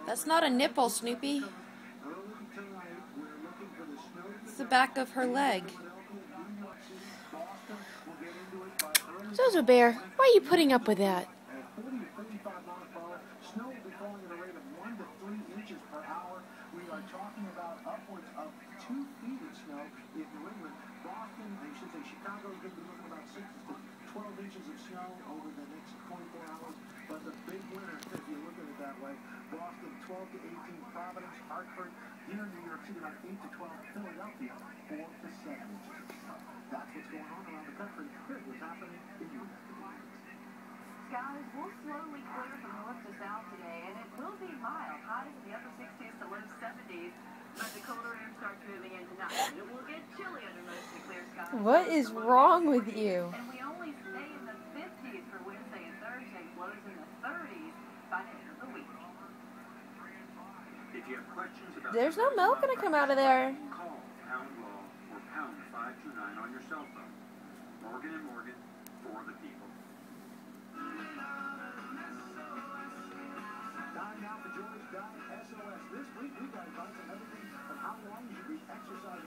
That's not a nipple, Snoopy. It's the back of her leg. Zozo Bear, why are you putting up with that? Snow will be falling at a rate of 1 to 3 inches per hour. We are talking about upwards of 2 feet of snow in New England. Boston, I should say Chicago, is going to be looking about 6 to 12 inches of snow over the next 24 hours. But the big winner, if you look at it that way, Boston 12 to 18, Providence, Hartford, here in New York City about 8 to 12, Philadelphia 4 to 7 inches of snow. That's what's going on around the country. Here's what's happening in your neck of the woods. Skies will slowly clear from north to south today, and it will be mild. Highs in the upper 60s to low 70s, but the colder air starts moving in tonight. And it will get chilly under mostly clear skies. What is wrong with you? And we only stay in the 50s for Wednesday and Thursday, lows in the 30s by the end of the week. If you have questions about There's no milk gonna come out of there. call Pound Law or pound 529 on your cell phone. Morgan & Morgan, for the people. Time now for Joy's Diet SOS. This week we've got advice on everything from how long you should be exercising.